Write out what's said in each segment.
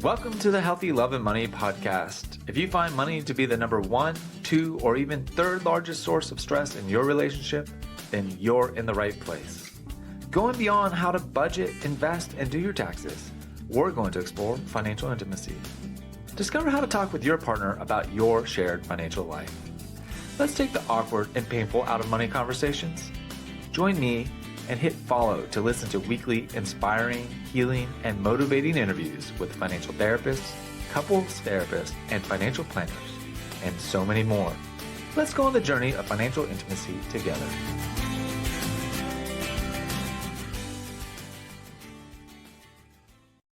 Welcome to the Healthy Love and Money podcast. If you find money to be the number 1, 2, or even third largest source of stress in your relationship, then you're in the right place. Going beyond how to budget, invest, and do your taxes, we're going to explore financial intimacy. Discover how to talk with your partner about your shared financial life. Let's take the awkward and painful out of money conversations. Join me and hit follow to listen to weekly inspiring, healing, and motivating interviews with financial therapists, couples therapists, and financial planners, and so many more. Let's go on the journey of financial intimacy together.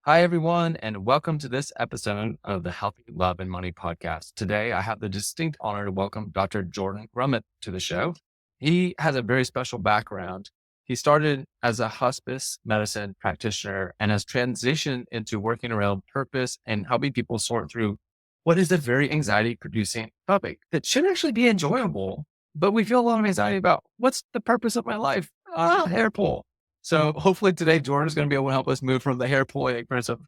Hi, everyone, and welcome to this episode of the Healthy Love and Money podcast. Today, I have the distinct honor to welcome Dr. Jordan Grumet to the show. He has a very special background. He started as a hospice medicine practitioner and has transitioned into working around purpose and helping people sort through what is a very anxiety-producing topic that should actually be enjoyable, but we feel a lot of anxiety about what's the purpose of my life? Hair pull. So hopefully today, Jordan is going to be able to help us move from the hair pulling experience of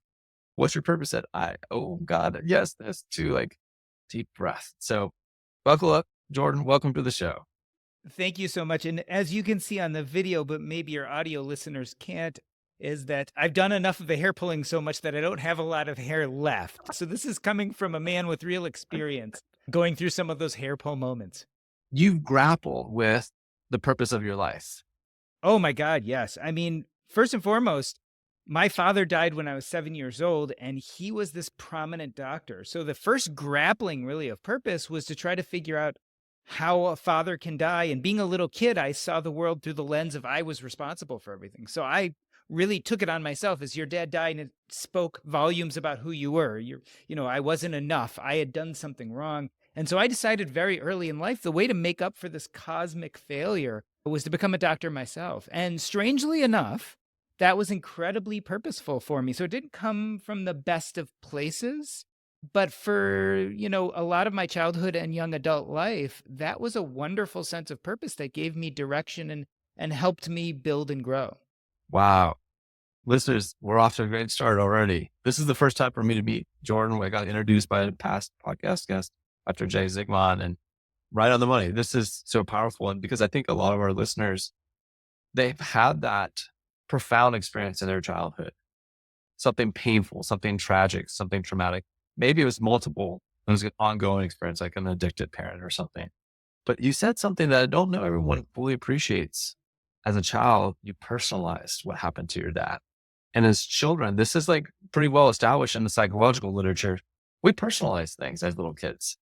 what's your purpose at oh God, yes, this to like deep breath. So buckle up, Jordan. Welcome to the show. Thank you so much. And as you can see on the video, but maybe your audio listeners can't, is that I've done enough of the hair pulling so much that I don't have a lot of hair left. So this is coming from a man with real experience going through some of those hair pull moments. You grapple with the purpose of your life. Oh my God, yes. I mean, first and foremost, my father died when I was 7 years old, and he was this prominent doctor. So the first grappling really of purpose was to try to figure out how a father can die. And being a little kid, I saw the world through the lens of I was responsible for everything. So I really took it on myself as your dad died, and it spoke volumes about who you were. I wasn't enough. I had done something wrong. And so I decided very early in life, the way to make up for this cosmic failure was to become a doctor myself. And strangely enough, that was incredibly purposeful for me. So it didn't come from the best of places. But for, a lot of my childhood and young adult life, that was a wonderful sense of purpose that gave me direction and helped me build and grow. Wow. Listeners, we're off to a great start already. This is the first time for me to meet Jordan. I got introduced by a past podcast guest, Dr. Jay Zigman, and right on the money. This is so powerful. And because I think a lot of our listeners, they've had that profound experience in their childhood, something painful, something tragic, something traumatic. Maybe it was multiple. It was an ongoing experience, like an addicted parent or something. But you said something that I don't know everyone fully appreciates. As a child, you personalized what happened to your dad. And as children, this is like pretty well established in the psychological literature. We personalize things as little kids,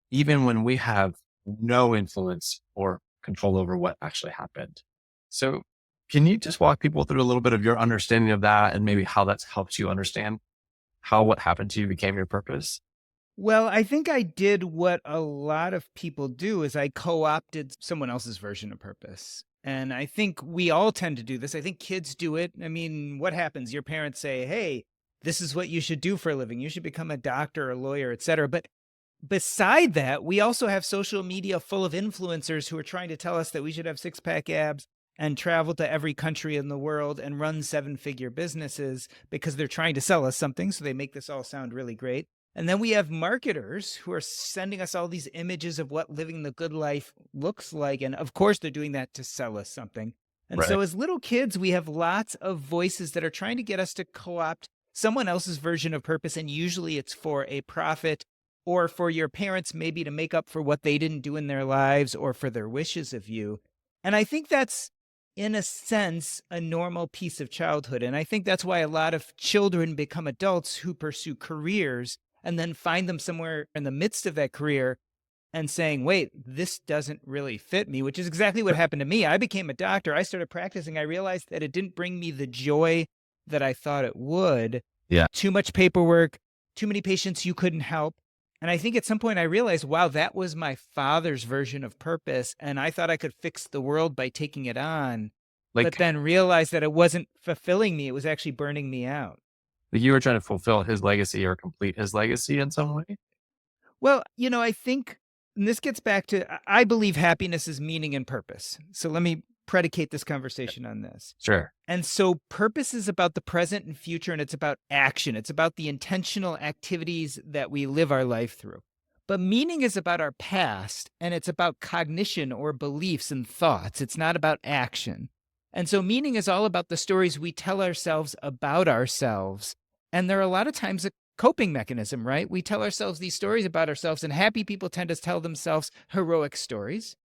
even when we have no influence or control over what actually happened. So can you just walk people through a little bit of your understanding of that and maybe how that's helped you understand how what happened to you became your purpose? Well, I think I did what a lot of people do is I co-opted someone else's version of purpose. And I think we all tend to do this. I think kids do it. I mean, what happens? Your parents say, hey, this is what you should do for a living. You should become a doctor, a lawyer, et cetera. But beside that, we also have social media full of influencers who are trying to tell us that we should have six-pack abs and travel to every country in the world and run 7-figure businesses because they're trying to sell us something. So they make this all sound really great. And then we have marketers who are sending us all these images of what living the good life looks like. And of course, they're doing that to sell us something. And so as little kids, we have lots of voices that are trying to get us to co-opt someone else's version of purpose. And usually it's for a profit or for your parents, maybe to make up for what they didn't do in their lives or for their wishes of you. And I think that's, in a sense, a normal piece of childhood. And I think that's why a lot of children become adults who pursue careers and then find them somewhere in the midst of that career and saying, wait, this doesn't really fit me, which is exactly what happened to me. I became a doctor. I started practicing. I realized that it didn't bring me the joy that I thought it would. Yeah. Too much paperwork, too many patients you couldn't help. And I think at some point I realized, wow, that was my father's version of purpose. And I thought I could fix the world by taking it on, but then realized that it wasn't fulfilling me. It was actually burning me out. You were trying to fulfill his legacy or complete his legacy in some way? Well, I think, and this gets back to, I believe happiness is meaning and purpose. So let me predicate this conversation on this. Sure. And so purpose is about the present and future, and it's about action. It's about the intentional activities that we live our life through. But meaning is about our past, and it's about cognition or beliefs and thoughts. It's not about action. And so meaning is all about the stories we tell ourselves about ourselves. And there are a lot of times a coping mechanism, right? We tell ourselves these stories about ourselves, and happy people tend to tell themselves heroic stories.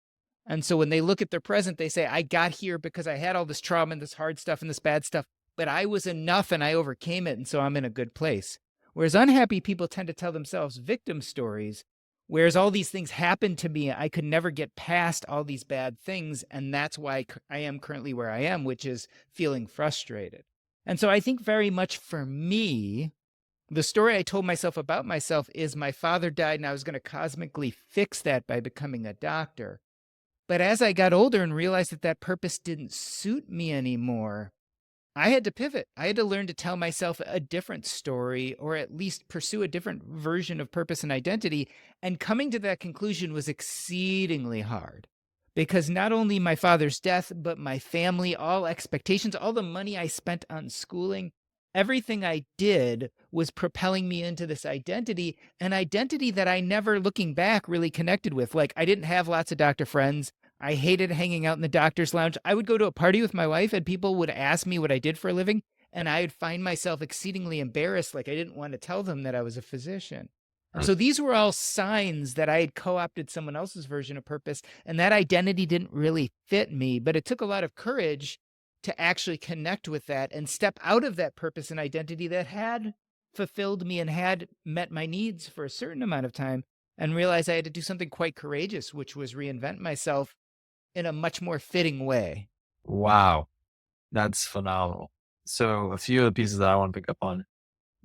And so when they look at their present, they say, I got here because I had all this trauma and this hard stuff and this bad stuff, but I was enough and I overcame it. And so I'm in a good place. Whereas unhappy people tend to tell themselves victim stories, whereas all these things happened to me. I could never get past all these bad things. And that's why I am currently where I am, which is feeling frustrated. And so I think very much for me, the story I told myself about myself is my father died and I was going to cosmically fix that by becoming a doctor. But as I got older and realized that that purpose didn't suit me anymore, I had to pivot. I had to learn to tell myself a different story, or at least pursue a different version of purpose and identity. And coming to that conclusion was exceedingly hard because not only my father's death, but my family, all expectations, all the money I spent on schooling, everything I did was propelling me into this identity, an identity that I never, looking back, really connected with. Like, I didn't have lots of doctor friends. I hated hanging out in the doctor's lounge. I would go to a party with my wife and people would ask me what I did for a living, and I would find myself exceedingly embarrassed, like I didn't want to tell them that I was a physician. And so these were all signs that I had co-opted someone else's version of purpose, and that identity didn't really fit me. But it took a lot of courage to actually connect with that and step out of that purpose and identity that had fulfilled me and had met my needs for a certain amount of time, and realize I had to do something quite courageous, which was reinvent myself in a much more fitting way. Wow. That's phenomenal. So a few of the pieces that I want to pick up on.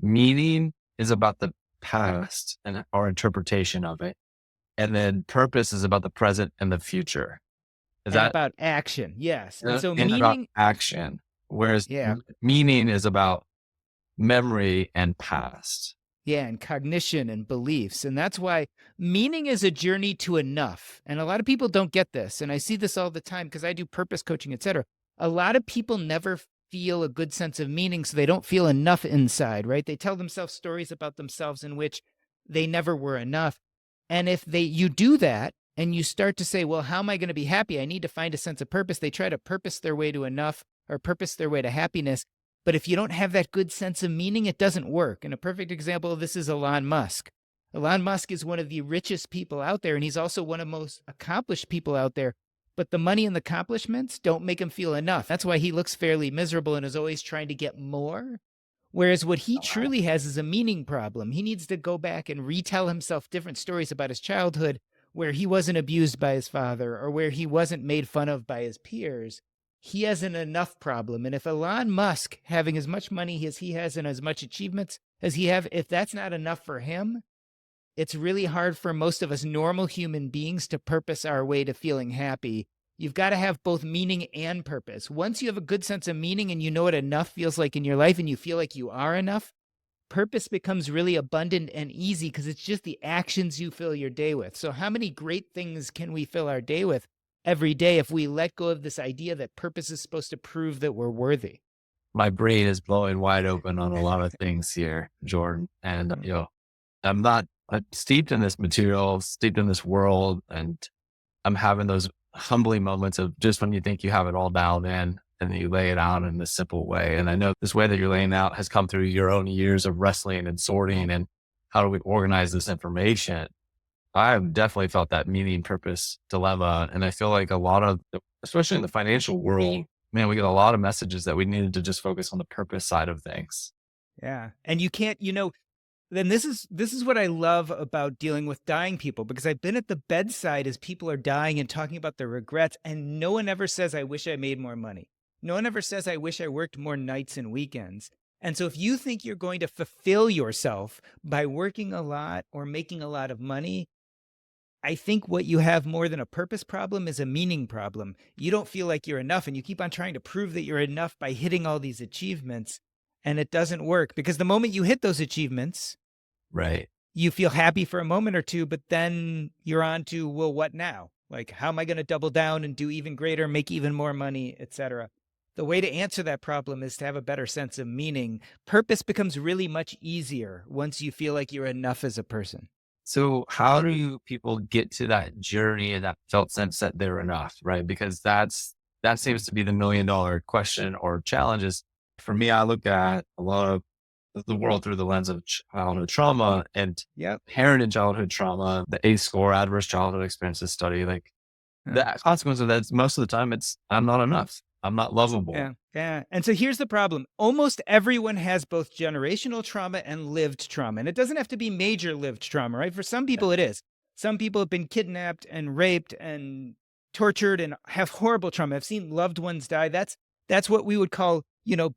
Meaning is about the past and our interpretation of it. And then purpose is about the present and the future. Is And that about action? Yes. And so and about meaning, action? Whereas yeah, meaning is about memory and past. yeah, and cognition and beliefs. And that's why meaning is a journey to enough. And a lot of people don't get this. And I see this all the time because I do purpose coaching, et cetera. A lot of people never feel a good sense of meaning, so they don't feel enough inside, right? They tell themselves stories about themselves in which they never were enough. And if you do that and you start to say, well, how am I going to be happy? I need to find a sense of purpose. They try to purpose their way to enough or purpose their way to happiness. But if you don't have that good sense of meaning, it doesn't work. And a perfect example of this is Elon Musk. Elon Musk is one of the richest people out there, and he's also one of the most accomplished people out there. But the money and the accomplishments don't make him feel enough. That's why he looks fairly miserable and is always trying to get more. Whereas what he truly has is a meaning problem. He needs to go back and retell himself different stories about his childhood where he wasn't abused by his father or where he wasn't made fun of by his peers. He has an enough problem. And if Elon Musk, having as much money as he has and as much achievements as he have, if that's not enough for him, it's really hard for most of us normal human beings to purpose our way to feeling happy. You've got to have both meaning and purpose. Once you have a good sense of meaning and you know what enough feels like in your life and you feel like you are enough, purpose becomes really abundant and easy because it's just the actions you fill your day with. So how many great things can we fill our day with every day if we let go of this idea that purpose is supposed to prove that we're worthy? My brain is blowing wide open on a lot of things here, Jordan. And, I'm steeped in this material, steeped in this world, and I'm having those humbling moments of just when you think you have it all dialed in and you lay it out in this simple way. And I know this way that you're laying out has come through your own years of wrestling and sorting and how do we organize this information. I've definitely felt that meaning purpose dilemma. And I feel like a lot of, especially in the financial world, man, we get a lot of messages that we needed to just focus on the purpose side of things. Yeah. And you can't, then this is what I love about dealing with dying people, because I've been at the bedside as people are dying and talking about their regrets, and no one ever says, I wish I made more money. No one ever says, I wish I worked more nights and weekends. And so if you think you're going to fulfill yourself by working a lot or making a lot of money, I think what you have more than a purpose problem is a meaning problem. You don't feel like you're enough, and you keep on trying to prove that you're enough by hitting all these achievements. And it doesn't work because the moment you hit those achievements, right, you feel happy for a moment or two, but then you're on to, well, what now? Like, how am I going to double down and do even greater, make even more money, etc.? The way to answer that problem is to have a better sense of meaning. Purpose becomes really much easier once you feel like you're enough as a person. So how do people get to that journey and that felt sense that they're enough, right? Because that seems to be the $1 million question or challenges. For me, I look at a lot of the world through the lens of childhood trauma and Yep. parent and childhood trauma, the ACE score, adverse childhood experiences study. Like the consequence of that is most of the time it's I'm not enough. I'm not lovable. Yeah. Yeah. And so here's the problem. Almost everyone has both generational trauma and lived trauma. And it doesn't have to be major lived trauma, right? For some people, it is. Some people have been kidnapped and raped and tortured and have horrible trauma. I've seen loved ones die. That's what we would call,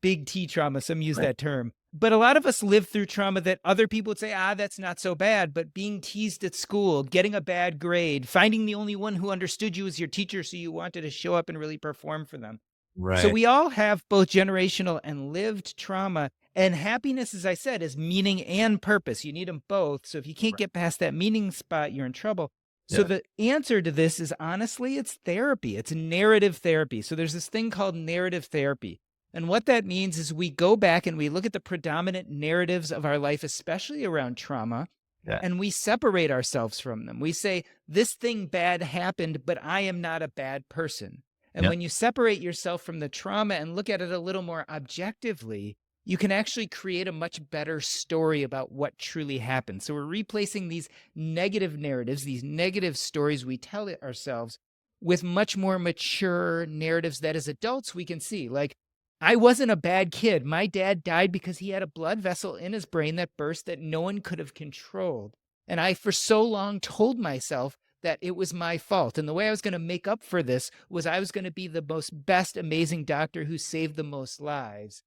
big T trauma. Some use that term. But a lot of us live through trauma that other people would say, that's not so bad. But being teased at school, getting a bad grade, finding the only one who understood you as your teacher, so you wanted to show up and really perform for them. Right. So we all have both generational and lived trauma. And happiness, as I said, is meaning and purpose. You need them both. So if you can't get past that meaning spot, you're in trouble. So the answer to this is, honestly, it's therapy. It's narrative therapy. So there's this thing called narrative therapy. And what that means is we go back and we look at the predominant narratives of our life, especially around trauma, and we separate ourselves from them. We say, this thing bad happened, but I am not a bad person. And when you separate yourself from the trauma and look at it a little more objectively, you can actually create a much better story about what truly happened. So we're replacing these negative narratives, these negative stories we tell ourselves, with much more mature narratives that as adults we can see. Like, I wasn't a bad kid. My dad died because he had a blood vessel in his brain that burst that no one could have controlled. And I, for so long, told myself that it was my fault. And the way I was going to make up for this was I was going to be the best, amazing doctor who saved the most lives.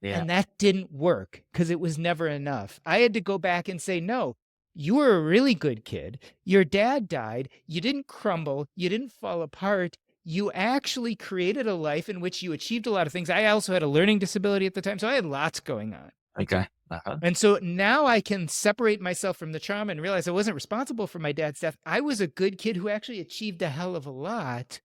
And that didn't work because it was never enough. I had to go back and say, no, you were a really good kid. Your dad died. You didn't crumble. You didn't fall apart. You actually created a life in which you achieved a lot of things. I also had a learning disability at the time, so I had lots going on. Okay. And so now I can separate myself from the trauma and realize I wasn't responsible for my dad's death. I was a good kid who actually achieved a hell of a lot.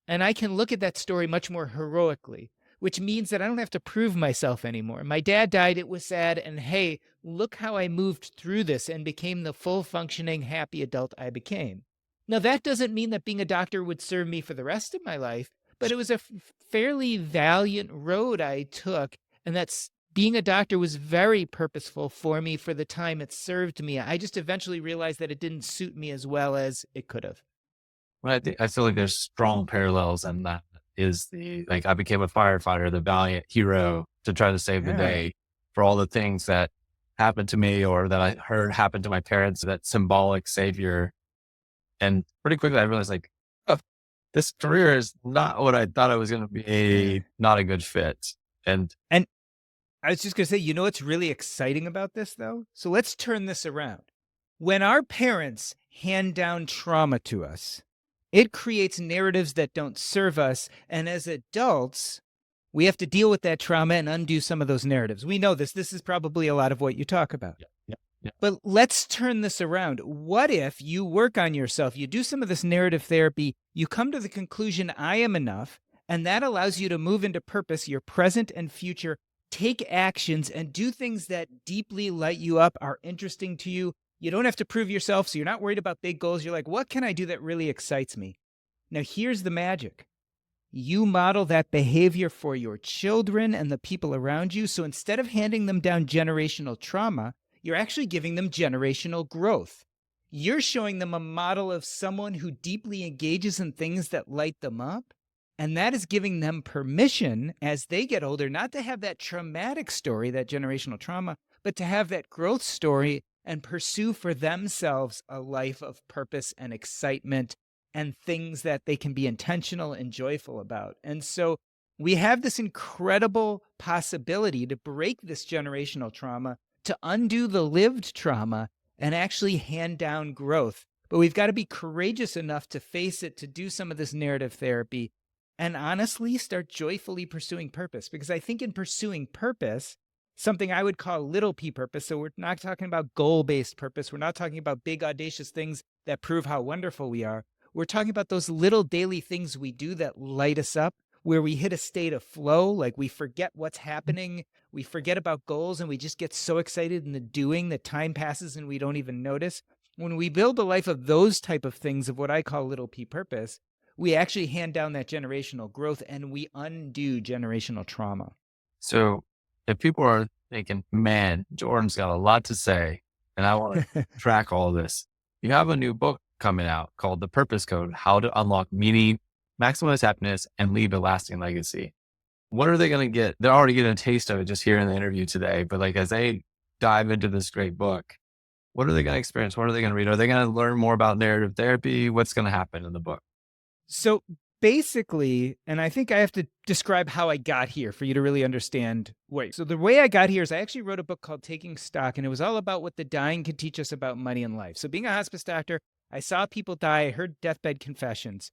And I can look at that story much more heroically, which means that I don't have to prove myself anymore. My dad died. It was sad. And hey, look how I moved through this and became the full functioning, happy adult I became. Now, that doesn't mean that being a doctor would serve me for the rest of my life, but it was a fairly valiant road I took. And that's being a doctor was very purposeful for me for the time it served me. I just eventually realized that it didn't suit me as well as it could have. Well, I feel like there's strong parallels, and that is I became a firefighter, the valiant hero to try to save the day for all the things that happened to me or that I heard happen to my parents, that symbolic savior. And pretty quickly I realized this career is not what I thought it was going to be, not a good fit. And I was just going to say, what's really exciting about this, though? So let's turn this around. When our parents hand down trauma to us, it creates narratives that don't serve us. And as adults, we have to deal with that trauma and undo some of those narratives. We know this. This is probably a lot of what you talk about. Yeah. But let's turn this around. What if you work on yourself, you do some of this narrative therapy, you come to the conclusion, I am enough, and that allows you to move into purpose, your present and future, take actions and do things that deeply light you up, are interesting to you. You don't have to prove yourself, so you're not worried about big goals. You're like, what can I do that really excites me? Now, here's the magic. You model that behavior for your children and the people around you. So instead of handing them down generational trauma, you're actually giving them generational growth. You're showing them a model of someone who deeply engages in things that light them up. And that is giving them permission as they get older, not to have that traumatic story, that generational trauma, but to have that growth story and pursue for themselves a life of purpose and excitement and things that they can be intentional and joyful about. And so we have this incredible possibility to break this generational trauma, to undo the lived trauma, and actually hand down growth. But we've got to be courageous enough to face it, to do some of this narrative therapy, and honestly start joyfully pursuing purpose. Because I think in pursuing purpose, something I would call little p purpose, so we're not talking about goal-based purpose, we're not talking about big audacious things that prove how wonderful we are. We're talking about those little daily things we do that light us up, where we hit a state of flow, like we forget what's happening, we forget about goals, and we just get so excited in the doing that time passes and we don't even notice. When we build a life of those type of things, of what I call little p purpose, we actually hand down that generational growth and we undo generational trauma. So if people are thinking, man, Jordan's got a lot to say and I want to track all this, you have a new book coming out called The Purpose Code: How to Unlock Meaning, Maximize Happiness, and Leave a Lasting Legacy. What are they going to get? They're already getting a taste of it just here in the interview today, but like as they dive into this great book, what are they going to experience? What are they going to read? Are they going to learn more about narrative therapy? What's going to happen in the book? So basically, and I think I have to describe how I got here for you to really understand. So the way I got here is I actually wrote a book called Taking Stock, and it was all about what the dying can teach us about money and life. So being a hospice doctor, I saw people die, I heard deathbed confessions,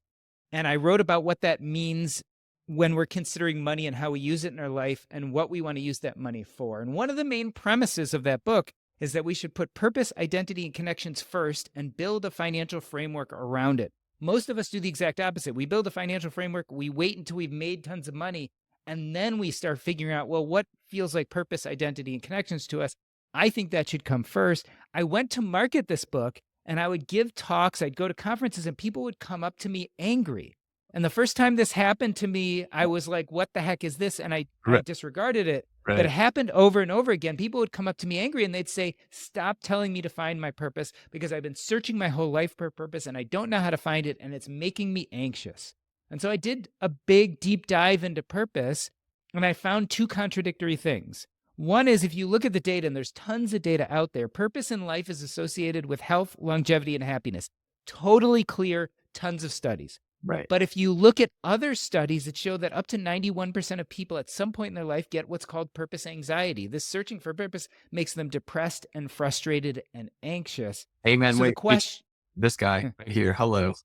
and I wrote about what that means when we're considering money and how we use it in our life and what we want to use that money for. And one of the main premises of that book is that we should put purpose, identity, and connections first and build a financial framework around it. Most of us do the exact opposite. We build a financial framework, we wait until we've made tons of money, and then we start figuring out, well, what feels like purpose, identity, and connections to us? I think that should come first. I went to market this book, and I would give talks, I'd go to conferences, and people would come up to me angry. And the first time this happened to me, I was like, what the heck is this? And I disregarded it. Right. But it happened over and over again. People would come up to me angry and they'd say, stop telling me to find my purpose, because I've been searching my whole life for purpose and I don't know how to find it, and it's making me anxious. And so I did a big deep dive into purpose, and I found two contradictory things. One is, if you look at the data, and there's tons of data out there, purpose in life is associated with health, longevity, and happiness. Totally clear, tons of studies. Right. But if you look at other studies that show that up to 91% of people at some point in their life get what's called purpose anxiety. This searching for purpose makes them depressed and frustrated and anxious. Hey, man, So wait, this guy right here. Hello.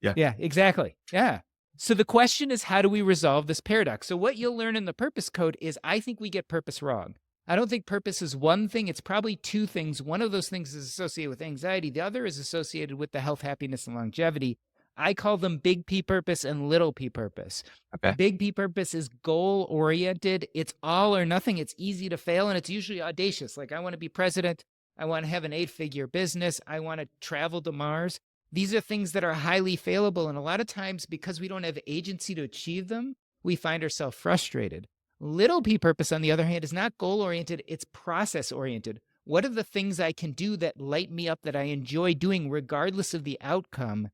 Yeah, exactly. Yeah. So the question is, how do we resolve this paradox? So what you'll learn in the Purpose Code is, I think we get purpose wrong. I don't think purpose is one thing. It's probably two things. One of those things is associated with anxiety. The other is associated with the health, happiness, and longevity. I call them big P purpose and little p purpose. Okay. Big P purpose is goal oriented. It's all or nothing. It's easy to fail, and it's usually audacious. Like, I want to be president. I want to have an 8-figure business. I want to travel to Mars. These are things that are highly failable. And a lot of times, because we don't have agency to achieve them, we find ourselves frustrated. Little p purpose, on the other hand, is not goal oriented. It's process oriented. What are the things I can do that light me up, that I enjoy doing regardless of the outcome?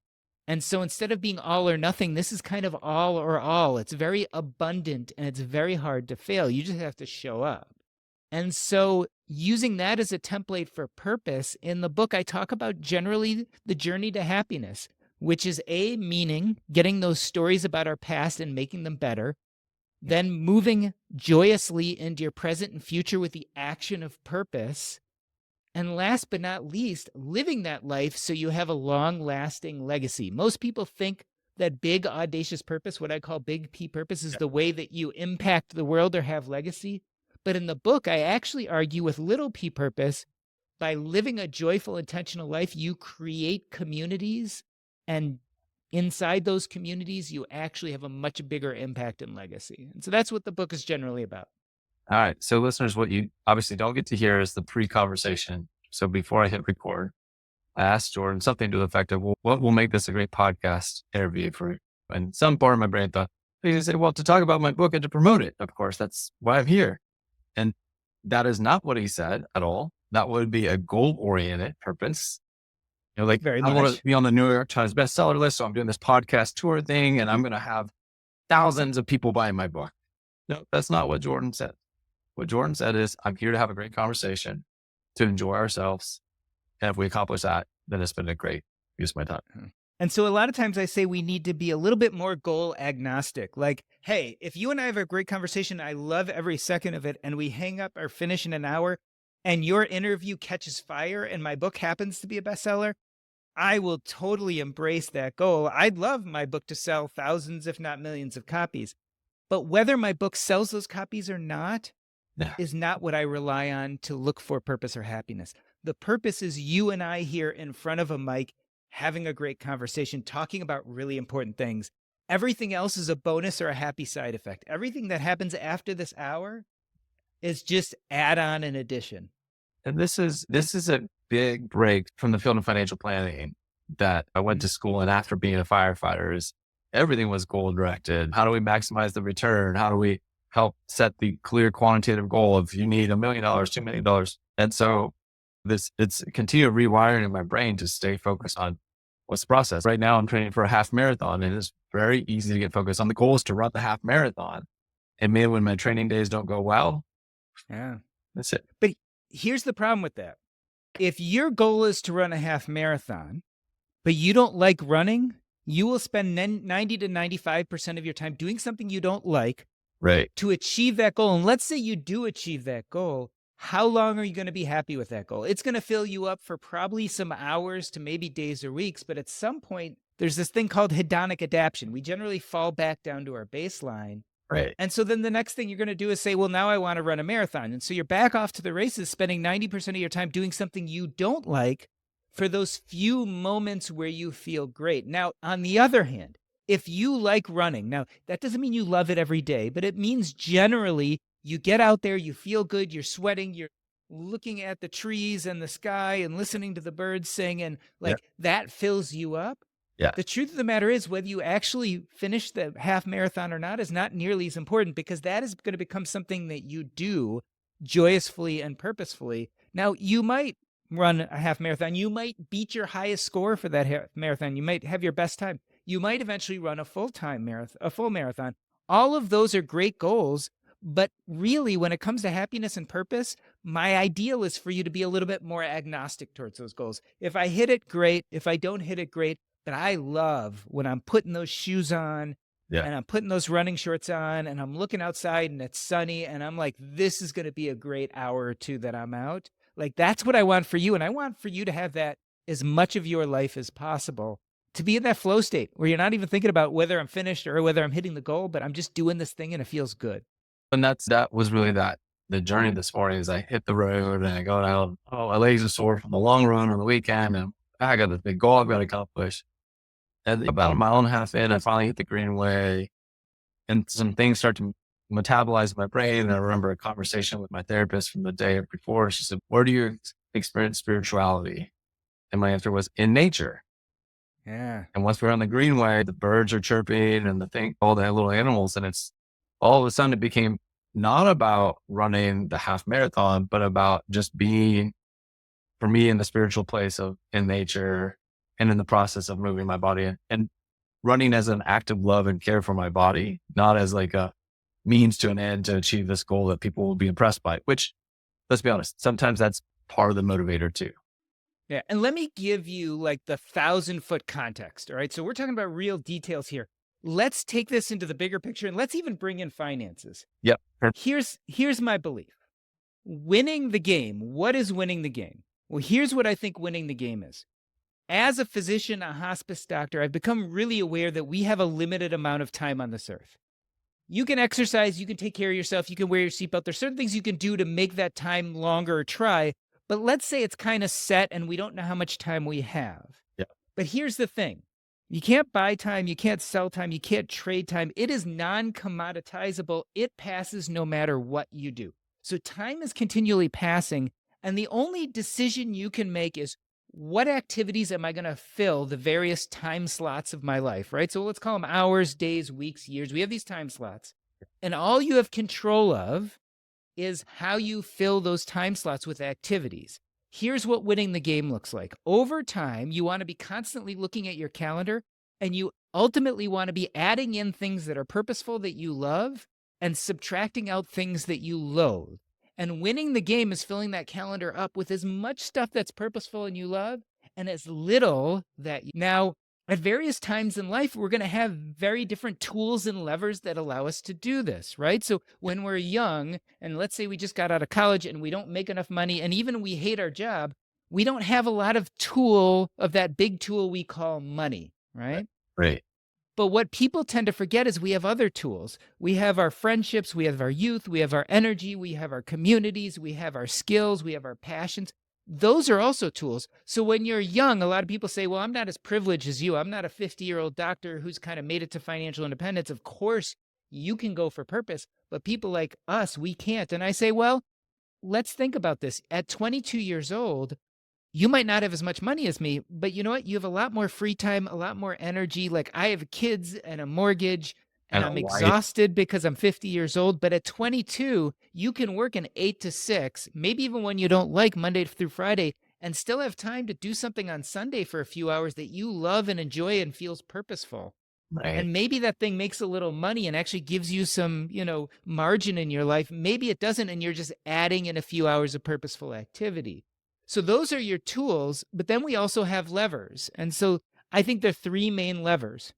And so instead of being all or nothing, this is kind of all or all. It's very abundant and it's very hard to fail. You just have to show up. And so using that as a template for purpose, in the book, I talk about generally the journey to happiness, which is meaning, getting those stories about our past and making them better, then moving joyously into your present and future with the action of purpose. And last but not least, living that life so you have a long-lasting legacy. Most people think that big, audacious purpose, what I call big P purpose, is the way that you impact the world or have legacy. But in the book, I actually argue with little p purpose, by living a joyful, intentional life, you create communities, and inside those communities, you actually have a much bigger impact and legacy. And so that's what the book is generally about. All right. So listeners, what you obviously don't get to hear is the pre-conversation. So before I hit record, I asked Jordan something to the effect of, well, what will make this a great podcast interview for you? And some part of my brain thought, he said, well, to talk about my book and to promote it. Of course, that's why I'm here. And that is not what he said at all. That would be a goal-oriented purpose. You know, like, Very I want much. to be on the New York Times bestseller list. So I'm doing this podcast tour thing and I'm going to have thousands of people buying my book. No, that's not what Jordan said. What Jordan said is, I'm here to have a great conversation, to enjoy ourselves. And if we accomplish that, then it's been a great use of my time. And so a lot of times I say we need to be a little bit more goal agnostic. Like, hey, if you and I have a great conversation, I love every second of it, and we hang up or finish in an hour, and your interview catches fire and my book happens to be a bestseller, I will totally embrace that goal. I'd love my book to sell thousands, if not millions of copies. But whether my book sells those copies or not is not what I rely on to look for purpose or happiness. The purpose is you and I here in front of a mic having a great conversation, talking about really important things. Everything else is a bonus or a happy side effect. Everything that happens after this hour is just add on and addition. And this is a big break from the field of financial planning that I went to school in after being a firefighter. Is everything was goal directed. How do we maximize the return? How do we help set the clear quantitative goal of you need $1 million, $2 million? And so it's continued rewiring in my brain to stay focused on what's the process. Right now I'm training for a half marathon, and it's very easy to get focused on the goal is to run the half marathon. And maybe when my training days don't go well, that's it. But here's the problem with that. If your goal is to run a half marathon, but you don't like running, you will spend 90 to 95% of your time doing something you don't like to achieve that goal. And let's say you do achieve that goal. How long are you going to be happy with that goal? It's going to fill you up for probably some hours to maybe days or weeks. But at some point, there's this thing called hedonic adaptation. We generally fall back down to our baseline. Right. And so then the next thing you're going to do is say, well, now I want to run a marathon. And so you're back off to the races, spending 90% of your time doing something you don't like for those few moments where you feel great. Now, on the other hand, if you like running, now that doesn't mean you love it every day, but it means generally you get out there, you feel good, you're sweating, you're looking at the trees and the sky and listening to the birds sing, and that fills you up. Yeah. The truth of the matter is, whether you actually finish the half marathon or not is not nearly as important, because that is going to become something that you do joyously and purposefully. Now, you might run a half marathon. You might beat your highest score for that half marathon. You might have your best time. You might eventually run a full marathon. All of those are great goals. But really, when it comes to happiness and purpose, my ideal is for you to be a little bit more agnostic towards those goals. If I hit it, great. If I don't hit it, great. But I love when I'm putting those shoes on and I'm putting those running shorts on and I'm looking outside and it's sunny and I'm like, this is going to be a great hour or two that I'm out. Like, that's what I want for you. And I want for you to have that as much of your life as possible, to be in that flow state where you're not even thinking about whether I'm finished or whether I'm hitting the goal, but I'm just doing this thing and it feels good. And that was really the journey this morning. Is I hit the road and I go down, my legs are sore from the long run on the weekend, and I got this big goal I've got to accomplish. And about a mile and a half in, I finally hit the greenway, and some things start to metabolize in my brain. And I remember a conversation with my therapist from the day before. She said, where do you experience spirituality? And my answer was in nature. Yeah. And once we're on the greenway, the birds are chirping and all the little animals. And it's all of a sudden it became not about running the half marathon, but about just being, for me, in the spiritual place of in nature and in the process of moving my body and running as an act of love and care for my body, not as like a means to an end to achieve this goal that people will be impressed by, which, let's be honest, sometimes that's part of the motivator too. Yeah. And let me give you like the 1,000-foot context. All right. So we're talking about real details here. Let's take this into the bigger picture and let's even bring in finances. Yep. Here's my belief. Winning the game. What is winning the game? Well, here's what I think winning the game is. As a physician, a hospice doctor, I've become really aware that we have a limited amount of time on this earth. You can exercise, you can take care of yourself, you can wear your seatbelt. There's certain things you can do to make that time longer or try. But let's say it's kind of set and we don't know how much time we have. Yeah. But here's the thing. You can't buy time. You can't sell time. You can't trade time. It is non-commoditizable. It passes no matter what you do. So time is continually passing. And the only decision you can make is, what activities am I going to fill the various time slots of my life, right? So let's call them hours, days, weeks, years. We have these time slots. And all you have control of is how you fill those time slots with activities. Here's what winning the game looks like. Over time, you want to be constantly looking at your calendar, and you ultimately want to be adding in things that are purposeful that you love and subtracting out things that you loathe. And winning the game is filling that calendar up with as much stuff that's purposeful and you love and as little that now, at various times in life, we're going to have very different tools and levers that allow us to do this, right? So when we're young, and let's say we just got out of college and we don't make enough money, and even we hate our job, we don't have a lot of that big tool we call money, right? Right. But what people tend to forget is we have other tools. We have our friendships, we have our youth, we have our energy, we have our communities, we have our skills, we have our passions. those are also tools. So when you're young, a lot of people say, well, I'm not as privileged as you. I'm not a 50-year-old doctor who's kind of made it to financial independence. Of course, you can go for purpose, but people like us, we can't. And I say, well, let's think about this. At 22 years old, you might not have as much money as me, but you know what? You have a lot more free time, a lot more energy. Like I have kids and a mortgage, and And a I'm wife. exhausted because I'm 50 years old. But at 22, you can work an 8 to 6, maybe even when you don't like Monday through Friday, and still have time to do something on Sunday for a few hours that you love and enjoy and feels purposeful. Right. And maybe that thing makes a little money and actually gives you some, margin in your life. Maybe it doesn't, and you're just adding in a few hours of purposeful activity. So those are your tools, but then we also have levers. And so I think there are three main levers.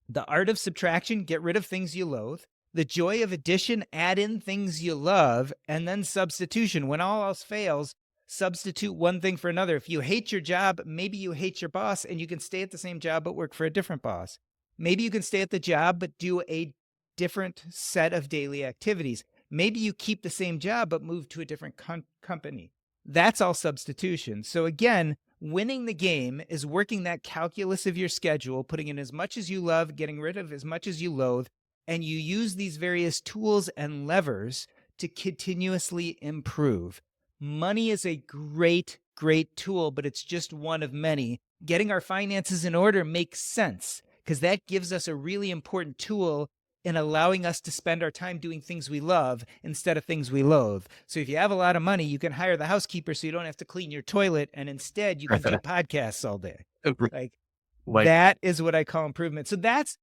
The art of subtraction, get rid of things you loathe. The joy of addition, add in things you love. And then substitution, when all else fails, substitute one thing for another. If you hate your job, maybe you hate your boss and you can stay at the same job but work for a different boss. Maybe you can stay at the job but do a different set of daily activities. Maybe you keep the same job but move to a different company. That's all substitution. So again, winning the game is working that calculus of your schedule, putting in as much as you love, getting rid of as much as you loathe, and you use these various tools and levers to continuously improve. Money is a great, great tool, but it's just one of many. Getting our finances in order makes sense because that gives us a really important tool in allowing us to spend our time doing things we love instead of things we loathe. So if you have a lot of money, you can hire the housekeeper so you don't have to clean your toilet, and instead you can do podcasts all day. Like that is what I call improvement. So that's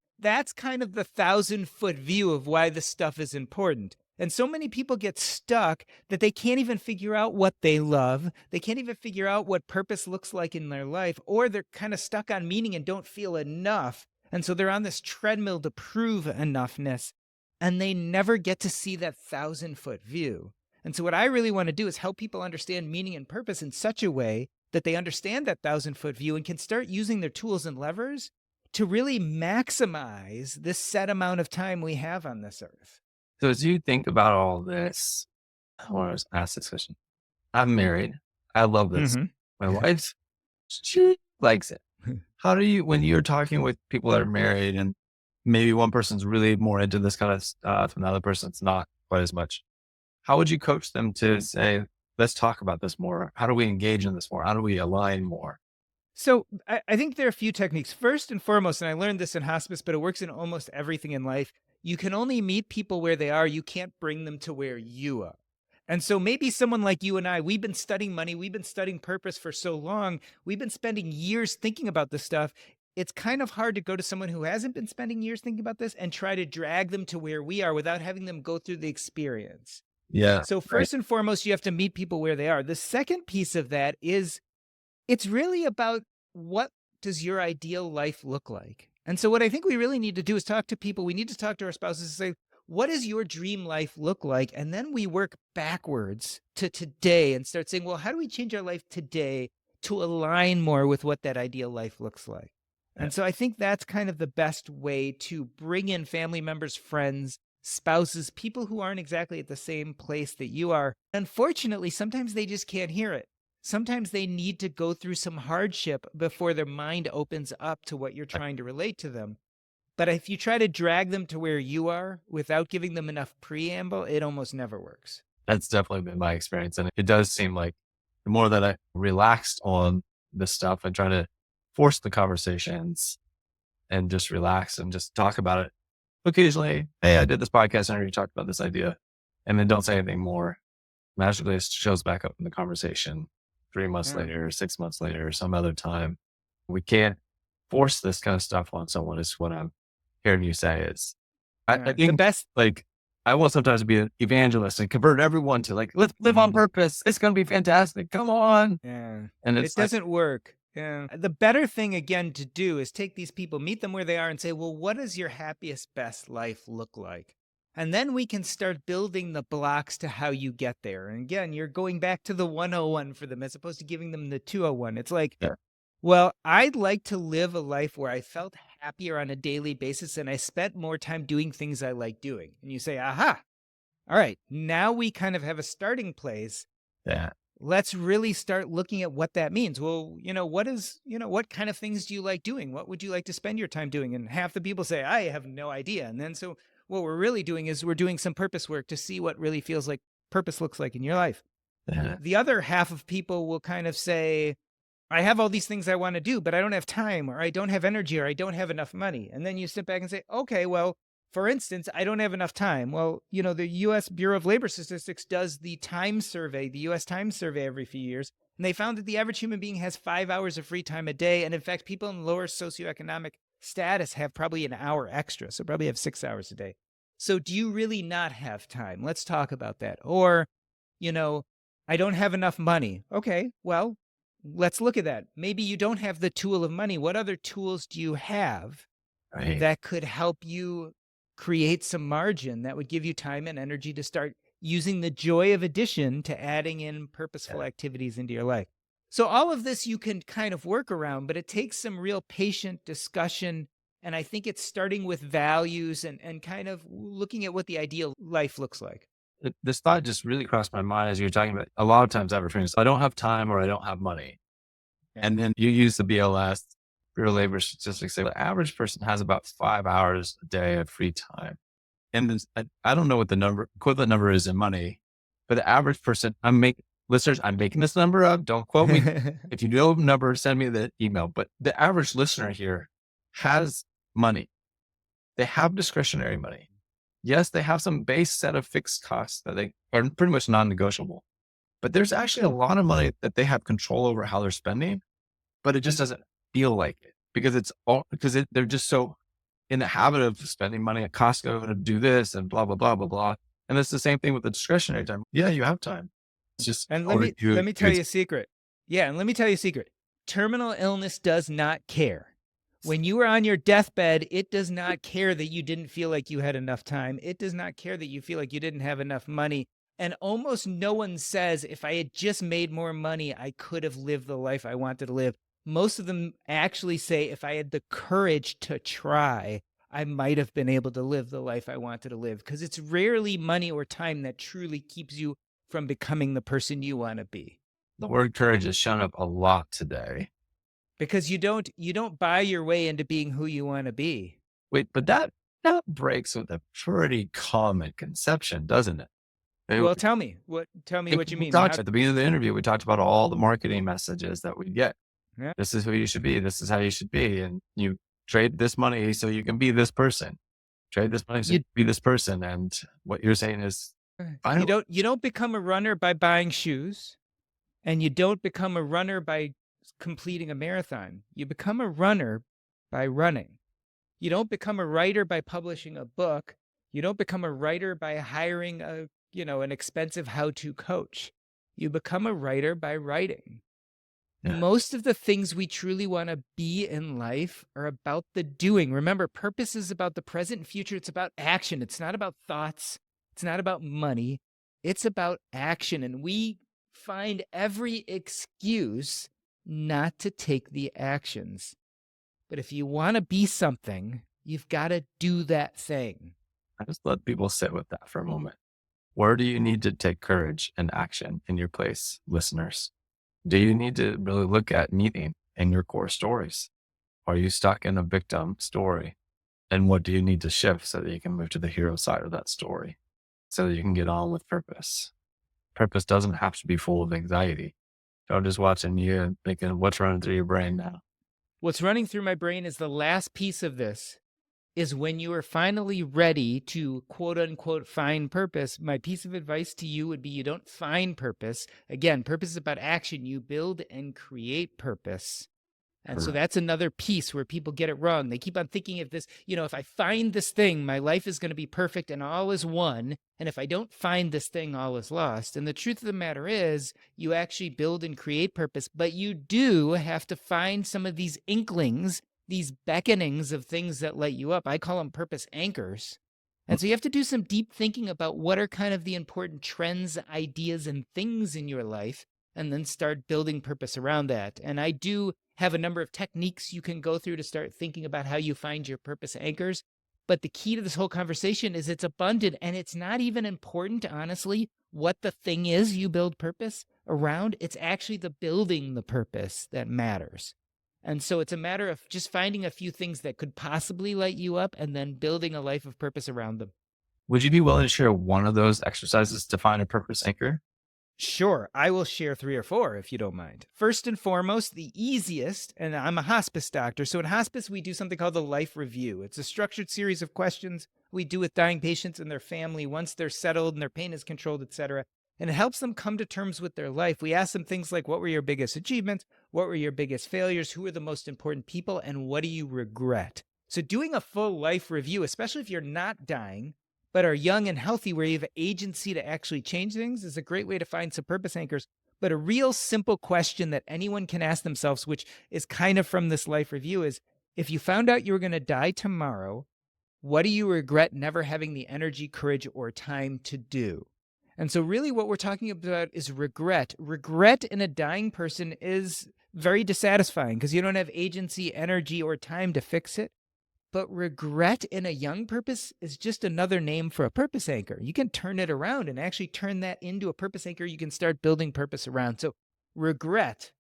kind of the 1,000-foot view of why this stuff is important. And so many people get stuck that they can't even figure out what they love. They can't even figure out what purpose looks like in their life, or they're kind of stuck on meaning and don't feel enough. And so they're on this treadmill to prove enoughness, and they never get to see that 1,000-foot view. And so what I really want to do is help people understand meaning and purpose in such a way that they understand that 1,000-foot view and can start using their tools and levers to really maximize this set amount of time we have on this earth. So as you think about all this, I want to ask this question. I'm married. I love this. My wife, she likes it. How do you, when you're talking with people that are married and maybe one person's really more into this kind of stuff and the other person's not quite as much, how would you coach them to say, let's talk about this more? How do we engage in this more? How do we align more? So I think there are a few techniques. First and foremost, and I learned this in hospice, but it works in almost everything in life. You can only meet people where they are. You can't bring them to where you are. And so maybe someone like you and I, we've been studying money. We've been studying purpose for so long. We've been spending years thinking about this stuff. It's kind of hard to go to someone who hasn't been spending years thinking about this and try to drag them to where we are without having them go through the experience. Yeah. So first and foremost, you have to meet people where they are. The second piece of that is it's really about what does your ideal life look like? And so what I think we really need to do is talk to people. We need to talk to our spouses and say, what does your dream life look like? And then we work backwards to today and start saying, well, how do we change our life today to align more with what that ideal life looks like? And so I think that's kind of the best way to bring in family members, friends, spouses, people who aren't exactly at the same place that you are. Unfortunately, sometimes they just can't hear it. Sometimes they need to go through some hardship before their mind opens up to what you're trying to relate to them. But if you try to drag them to where you are without giving them enough preamble, it almost never works. That's definitely been my experience. And it does seem like the more that I relaxed on this stuff and try to force the conversations and just relax and just talk about it occasionally. Hey, I did this podcast and I already talked about this idea, and then don't say anything more. Magically, it shows back up in the conversation 3 months later, 6 months later, or some other time. We can't force this kind of stuff on someone is what I'm hearing you say is. I think the best, like I want sometimes to be an evangelist and convert everyone to like, let's live on purpose. It's going to be fantastic. Come on. Yeah. And it doesn't work. Yeah. The better thing again to do is take these people, meet them where they are and say, well, what does your happiest, best life look like? And then we can start building the blocks to how you get there. And again, you're going back to the 101 for them as opposed to giving them the 201. It's like, well, I'd like to live a life where I felt happier on a daily basis and I spent more time doing things I like doing. And you say, aha, all right, now we kind of have a starting place. Yeah. let's really start looking at what that means. Well, what kind of things do you like doing? What would you like to spend your time doing? And half the people say, I have no idea. And then so what we're really doing is we're doing some purpose work to see what really feels like purpose looks like in your life. Yeah. The other half of people will kind of say, I have all these things I want to do, but I don't have time, or I don't have energy, or I don't have enough money. And then you sit back and say, okay, well, for instance, I don't have enough time. Well, the U.S. Bureau of Labor Statistics does the time survey, the U.S. time survey every few years. And they found that the average human being has 5 hours of free time a day. And in fact, people in lower socioeconomic status have probably an hour extra. So probably have 6 hours a day. So do you really not have time? Let's talk about that. Or, I don't have enough money. Okay, well, let's look at that. Maybe you don't have the tool of money. What other tools do you have Right. that could help you create some margin that would give you time and energy to start using the joy of addition to adding in purposeful activities into your life? So all of this you can kind of work around, but it takes some real patient discussion. And I think it's starting with values and kind of looking at what the ideal life looks like. This thought just really crossed my mind as you were talking about. A lot of times I've experienced, I don't have time or I don't have money. Yeah. And then you use the BLS, Bureau of Labor Statistics, say the average person has about 5 hours a day of free time. And then, I don't know what the equivalent number is in money, but the average person, I'm making this number up. Don't quote me. If you know the number, send me the email. But the average listener here has money. They have discretionary money. Yes, they have some base set of fixed costs that they are pretty much non-negotiable, but there's actually a lot of money that they have control over how they're spending, but it just doesn't feel like it because they're just so in the habit of spending money at Costco to do this and blah, blah, blah, blah, blah. And it's the same thing with the discretionary time. Yeah, you have time. It's just, And let me tell you a secret. Yeah, and let me tell you a secret. Terminal illness does not care. When you are on your deathbed, it does not care that you didn't feel like you had enough time. It does not care that you feel like you didn't have enough money. And almost no one says, if I had just made more money, I could have lived the life I wanted to live. Most of them actually say, if I had the courage to try, I might have been able to live the life I wanted to live. Because it's rarely money or time that truly keeps you from becoming the person you want to be. the word courage has shown up a lot today. Because you don't buy your way into being who you want to be. Wait, but that breaks with a pretty common conception, doesn't it? Well, tell me what you mean. At the beginning of the interview, we talked about all the marketing messages that we get. Yeah. This is who you should be. This is how you should be. And you trade this money so you can be this person. Trade this money so you can be this person. And what you're saying is, you don't become a runner by buying shoes, and you don't become a runner by completing a marathon. You become a runner by running. You don't become a writer by publishing a book. You don't become a writer by hiring an expensive how-to coach. You become a writer by writing. Yeah. Most of the things we truly want to be in life are about the doing. Remember, purpose is about the present and future. It's about action. It's not about thoughts. It's not about money. It's about action. And we find every excuse not to take the actions. But if you want to be something, you've got to do that thing. I just let people sit with that for a moment. Where do you need to take courage and action in your place, listeners? Do you need to really look at meaning in your core stories? Are you stuck in a victim story? And what do you need to shift so that you can move to the hero side of that story so that you can get on with purpose? Purpose doesn't have to be full of anxiety. I'm just watching you and thinking, what's running through your brain now? What's running through my brain is the last piece of this is when you are finally ready to quote unquote find purpose. My piece of advice to you would be you don't find purpose. Again, purpose is about action. You build and create purpose. And so that's another piece where people get it wrong. They keep on thinking of this, if I find this thing, my life is going to be perfect and all is won. And if I don't find this thing, all is lost. And the truth of the matter is you actually build and create purpose, but you do have to find some of these inklings, these beckonings of things that light you up. I call them purpose anchors. And so you have to do some deep thinking about what are kind of the important trends, ideas, and things in your life, and then start building purpose around that. And I do have a number of techniques you can go through to start thinking about how you find your purpose anchors. But the key to this whole conversation is it's abundant, and it's not even important, honestly, what the thing is you build purpose, around, it's actually the building the purpose that matters. And so it's a matter of just finding a few things that could possibly light you up and then building a life of purpose around them. Would you be willing to share one of those exercises to find a purpose anchor? Sure, I will share 3 or 4 if you don't mind. First and foremost, the easiest, and I'm a hospice doctor. So in hospice, we do something called the life review. It's a structured series of questions we do with dying patients and their family once they're settled and their pain is controlled, etc. And it helps them come to terms with their life. We ask them things like, what were your biggest achievements? What were your biggest failures? Who are the most important people? And what do you regret? So doing a full life review, especially if you're not dying, but are young and healthy, where you have agency to actually change things, is a great way to find some purpose anchors. But a real simple question that anyone can ask themselves, which is kind of from this life review, is if you found out you were going to die tomorrow, what do you regret never having the energy, courage, or time to do? And so really what we're talking about is regret. Regret in a dying person is very dissatisfying because you don't have agency, energy, or time to fix it. But regret in a young purpose is just another name for a purpose anchor. You can turn it around and actually turn that into a purpose anchor you can start building purpose around. So regret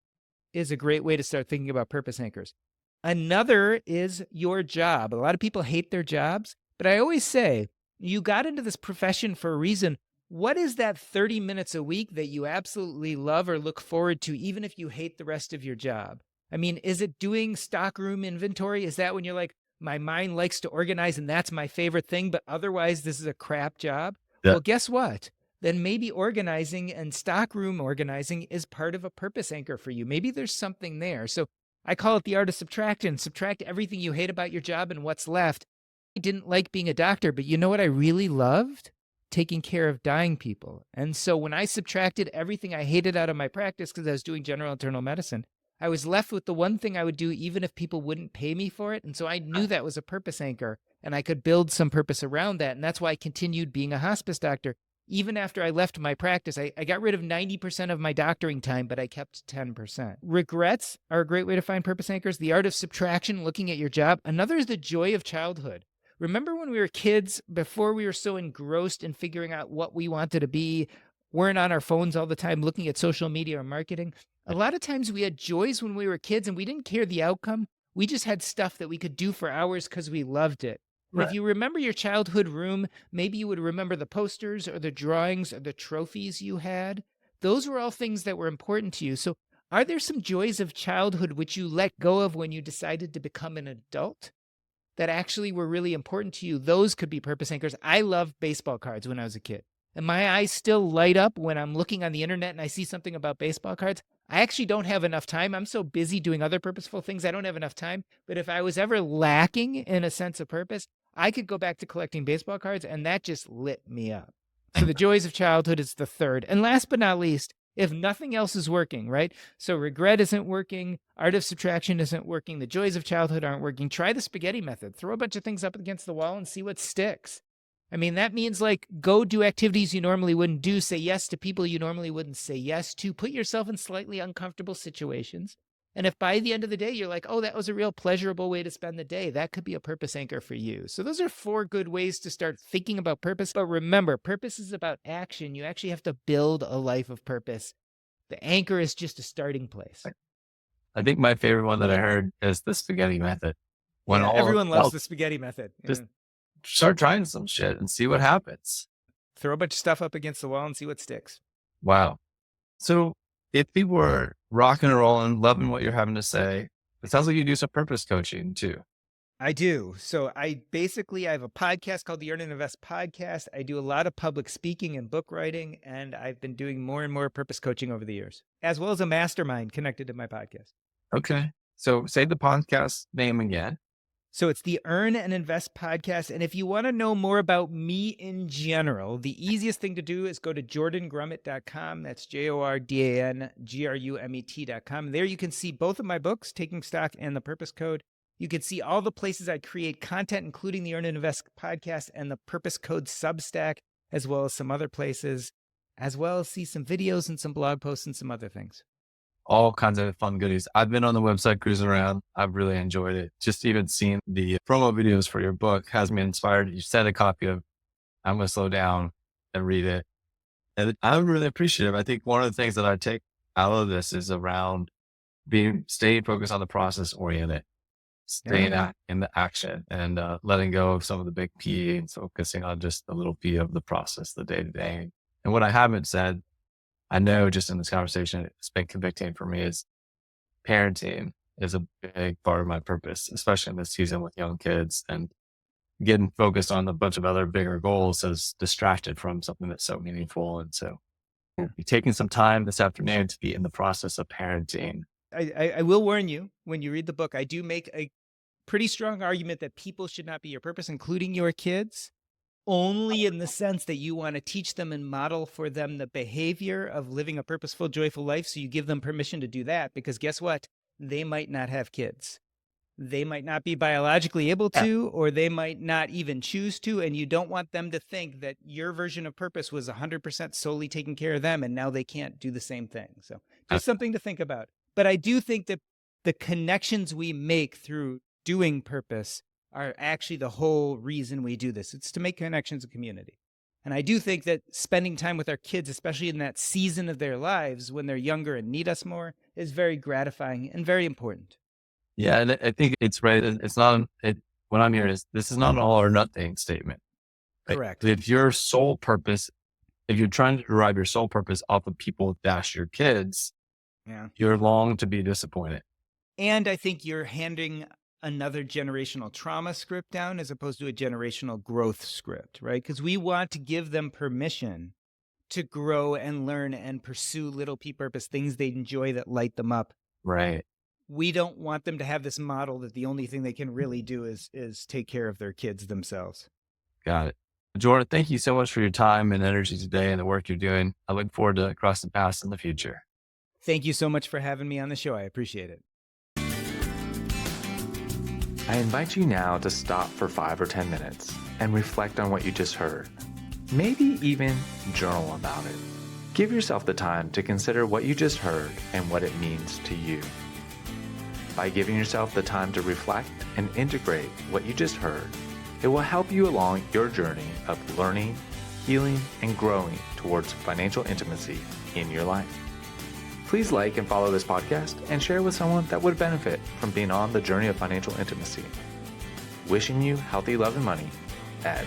is a great way to start thinking about purpose anchors. Another is your job. A lot of people hate their jobs, but I always say, you got into this profession for a reason. What is that 30 minutes a week that you absolutely love or look forward to, even if you hate the rest of your job? I mean, is it doing stockroom inventory? Is that when you're like, my mind likes to organize and that's my favorite thing, but otherwise this is a crap job? Yeah. Well, guess what? Then maybe organizing and stockroom organizing is part of a purpose anchor for you. Maybe there's something there. So I call it the art of subtraction. Subtract everything you hate about your job and what's left. I didn't like being a doctor, but you know what I really loved? Taking care of dying people. And so when I subtracted everything I hated out of my practice because I was doing general internal medicine, I was left with the one thing I would do even if people wouldn't pay me for it. And so I knew that was a purpose anchor and I could build some purpose around that. And that's why I continued being a hospice doctor. Even after I left my practice, I got rid of 90% of my doctoring time, but I kept 10%. Regrets are a great way to find purpose anchors. The art of subtraction, looking at your job. Another is the joy of childhood. Remember when we were kids, before we were so engrossed in figuring out what we wanted to be, weren't on our phones all the time looking at social media or marketing? A lot of times we had joys when we were kids and we didn't care the outcome. We just had stuff that we could do for hours because we loved it. And Right. if you remember your childhood room, maybe you would remember the posters or the drawings or the trophies you had. Those were all things that were important to you. So are there some joys of childhood which you let go of when you decided to become an adult that actually were really important to you? Those could be purpose anchors. I loved baseball cards when I was a kid. And my eyes still light up when I'm looking on the internet and I see something about baseball cards. I actually don't have enough time. I'm so busy doing other purposeful things, I don't have enough time. But if I was ever lacking in a sense of purpose, I could go back to collecting baseball cards, and that just lit me up. So the joys of childhood is the third. And last but not least, if nothing else is working, right? So regret isn't working, art of subtraction isn't working, the joys of childhood aren't working. Try the spaghetti method. Throw a bunch of things up against the wall and see what sticks. I mean, that means like go do activities you normally wouldn't do, say yes to people you normally wouldn't say yes to, put yourself in slightly uncomfortable situations. And if by the end of the day you're like, oh, that was a real pleasurable way to spend the day, that could be a purpose anchor for you. So those are 4 good ways to start thinking about purpose. But remember, purpose is about action. You actually have to build a life of purpose. The anchor is just a starting place. I think my favorite one that I heard is the spaghetti method. When Yeah, all everyone loves else, the spaghetti method. just Yeah. start trying some shit and see what happens. Throw a bunch of stuff up against the wall and see what sticks. Wow. So if people are rocking and rolling, loving what you're having to say, it sounds like you do some purpose coaching too. I do. So I have a podcast called the Earn and Invest Podcast. I do a lot of public speaking and book writing, and I've been doing more and more purpose coaching over the years, as well as a mastermind connected to my podcast. Okay. So say the podcast name again. So it's the Earn and Invest Podcast. And if you want to know more about me in general, the easiest thing to do is go to jordangrumet.com. That's JORDANGRUMET.com. There you can see both of my books, Taking Stock and The Purpose Code. You can see all the places I create content, including the Earn and Invest Podcast and the Purpose Code Substack, as well as some other places, as well as see some videos and some blog posts and some other things. All kinds of fun goodies. I've been on the website cruising around. I've really enjoyed it. Just even seeing the promo videos for your book has me inspired. You sent a copy of I'm going to slow down and read it. And I'm really appreciative. I think one of the things that I take out of this is around staying focused on the process oriented, staying in the action, and letting go of some of the big P and focusing on just the little P of the process, the day to day. And what I haven't said, I know just in this conversation, it's been convicting for me, is parenting is a big part of my purpose, especially in this season with young kids, and getting focused on a bunch of other bigger goals has distracted from something that's so meaningful. And so we'll be taking some time this afternoon to be in the process of parenting. I will warn you, when you read the book, I do make a pretty strong argument that people should not be your purpose, including your kids, only in the sense that you want to teach them and model for them the behavior of living a purposeful, joyful life. So you give them permission to do that, because guess what? They might not have kids. They might not be biologically able to, or they might not even choose to. And you don't want them to think that your version of purpose was 100% solely taking care of them, and now they can't do the same thing. So just something to think about. But I do think that the connections we make through doing purpose are actually the whole reason we do this. It's to make connections in community. And I do think that spending time with our kids, especially in that season of their lives when they're younger and need us more, is very gratifying and very important. Yeah. And I think it's right. It's not, what I'm hearing is this is not an all or nothing statement. Right? Correct. If your sole purpose, if you're trying to derive your sole purpose off of people dash your kids, you're long to be disappointed. And I think you're handing another generational trauma script down as opposed to a generational growth script, right? Because we want to give them permission to grow and learn and pursue little P purpose, things they enjoy that light them up. Right. We don't want them to have this model that the only thing they can really do is take care of their kids themselves. Got it. Jordan, thank you so much for your time and energy today and the work you're doing. I look forward to crossing paths in the future. Thank you so much for having me on the show. I appreciate it. I invite you now to stop for 5 or 10 minutes and reflect on what you just heard. Maybe even journal about it. Give yourself the time to consider what you just heard and what it means to you. By giving yourself the time to reflect and integrate what you just heard, it will help you along your journey of learning, healing, and growing towards financial intimacy in your life. Please like and follow this podcast and share with someone that would benefit from being on the journey of financial intimacy. Wishing you healthy love and money, Ed.